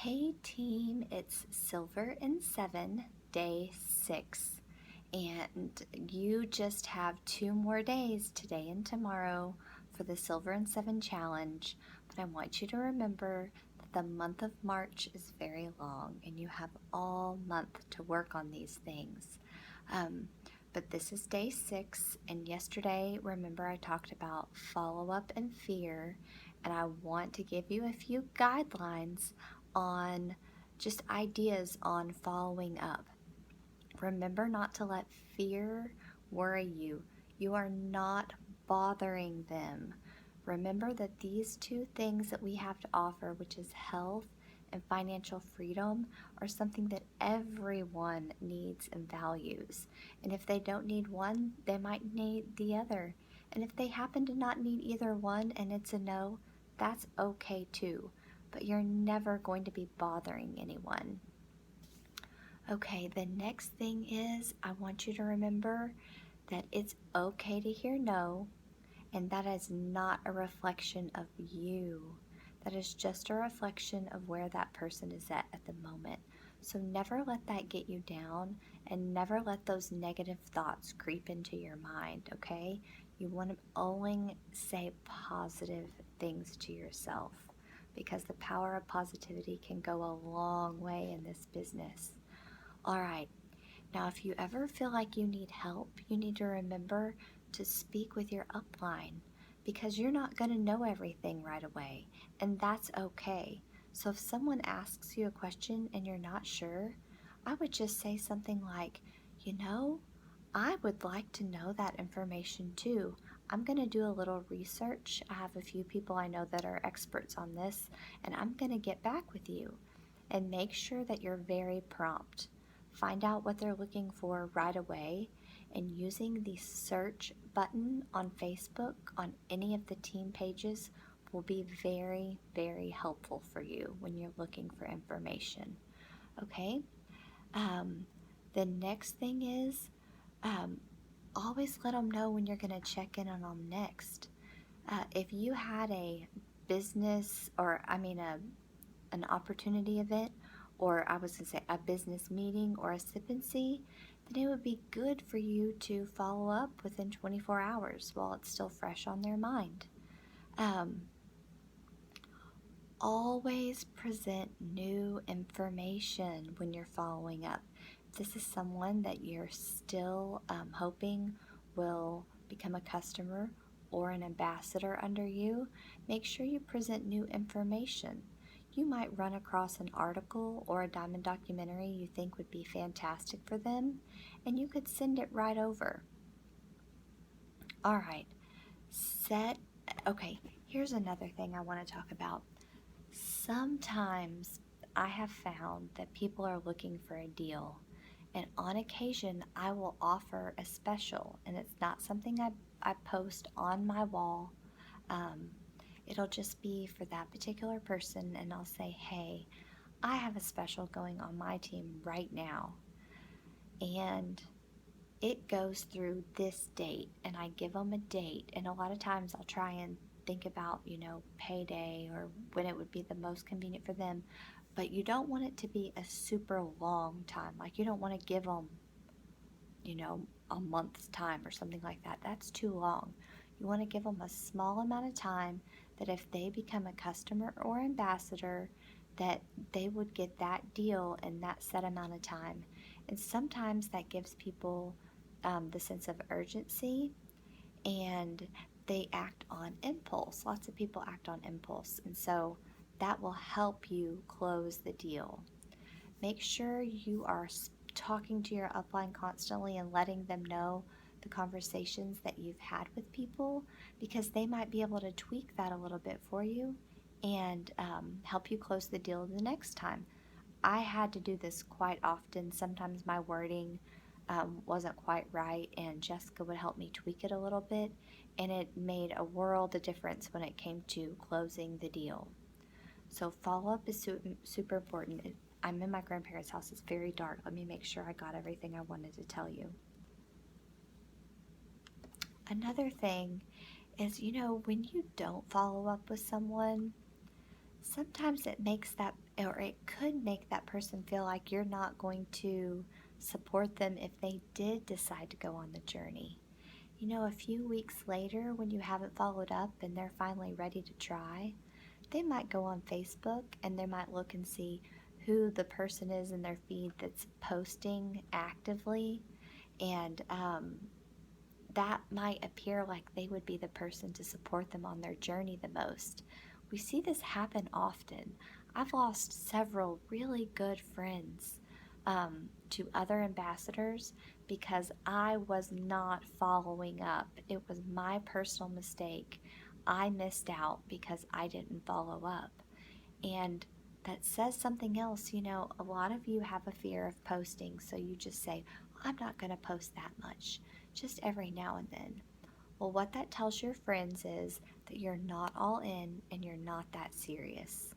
Hey team, it's Silver and Seven, day 6, and you just have 2 more days, today and tomorrow, for the Silver and Seven challenge. But I want you to remember that the month of March is very long, and you have all month to work on these things. Um, but this is day 6, and yesterday, remember, I talked about follow up and fear, and I want to give you a few guidelines on just ideas on following up. Remember not to let fear worry you. You are not bothering them. Remember that these two things that we have to offer, which is health and financial freedom, are something that everyone needs and values. And if they don't need one, they might need the other. And if they happen to not need either one and it's a no, that's okay too. But you're never going to be bothering anyone. Okay, the next thing is I want you to remember that it's okay to hear no, and that is not a reflection of you. That is just a reflection of where that person is at the moment. So never let that get you down, and never let those negative thoughts creep into your mind, okay? You want to only say positive things to yourself, because the power of positivity can go a long way in this business. All right, now if you ever feel like you need help, you need to remember to speak with your upline, because you're not going to know everything right away, and that's okay. So if someone asks you a question and you're not sure, I would just say something like, you know, I would like to know that information too. I'm going to do a little research. I have a few people I know that are experts on this, and I'm going to get back with you. And make sure that you're very prompt. Find out what they're looking for right away, and using the search button on Facebook on any of the team pages will be very, very helpful for you when you're looking for information. Okay? Um, the next thing is um, always let them know when you're going to check in on them next. If you had a business, or I mean, an opportunity event, or I was going to say a business meeting or a sip and see, then it would be good for you to follow up within 24 hours while it's still fresh on their mind. Um, Always present new information when you're following up. If this is someone that you're still hoping will become a customer or an ambassador under you, make sure you present new information. You might run across an article or a diamond documentary you think would be fantastic for them, and you could send it right over. All right, set. Okay, here's another thing I want to talk about. Sometimes I have found that people are looking for a deal, and on occasion I will offer a special, and it's not something I post on my wall. Um, it'll just be for that particular person, and I'll say, hey, I have a special going on my team right now, and it goes through this date, and I give them a date. And a lot of times I'll try and think about, payday or when it would be the most convenient for them. But you don't want it to be a super long time. Like, you don't want to give them, a month's time or something like that. That's too long. You want to give them a small amount of time, that if they become a customer or ambassador, that they would get that deal in that set amount of time. And sometimes that gives people the sense of urgency, and they act on impulse. Lots of people act on impulse, and so that will help you close the deal. Make sure you are talking to your upline constantly and letting them know the conversations that you've had with people, because they might be able to tweak that a little bit for you and help you close the deal the next time. I had to do this quite often. Sometimes my wording wasn't quite right, and Jessica would help me tweak it a little bit, and it made a world of difference when it came to closing the deal. So follow up is super important. I'm in my grandparents' house. It's very dark. Let me make sure I got everything I wanted to tell you. Another thing is, when you don't follow up with someone, sometimes it makes that, or it could make that person feel like you're not going to support them if they did decide to go on the journey. A few weeks later, when you haven't followed up and they're finally ready to try, they might go on Facebook and they might look and see who the person is in their feed that's posting actively, and that might appear like they would be the person to support them on their journey the most. We see this happen often. I've lost several really good friends to other ambassadors because I was not following up. It was my personal mistake. I missed out because I didn't follow up. And that says something else. A lot of you have a fear of posting, so you just say, I'm not going to post that much, just every now and then. Well, what that tells your friends is that you're not all in and you're not that serious.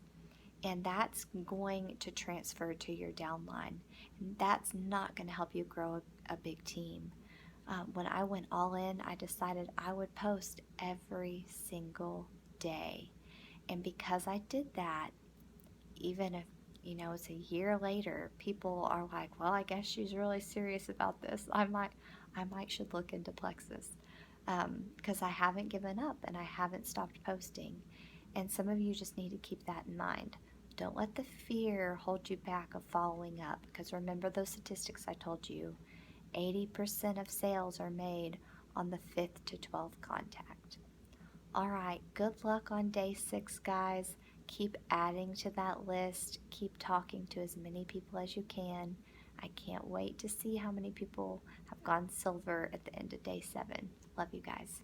And that's going to transfer to your downline. And that's not going to help you grow a big team. When I went all in, I decided I would post every single day. And because I did that, even if it's a year later, people are like, well, I guess she's really serious about this. I might should look into Plexus, because I haven't given up and I haven't stopped posting. And some of you just need to keep that in mind. Don't let the fear hold you back of following up, because remember those statistics I told you. 80% of sales are made on the 5th to 12th contact. All right, good luck on day 6, guys. Keep adding to that list. Keep talking to as many people as you can. I can't wait to see how many people have gone silver at the end of day 7. Love you guys.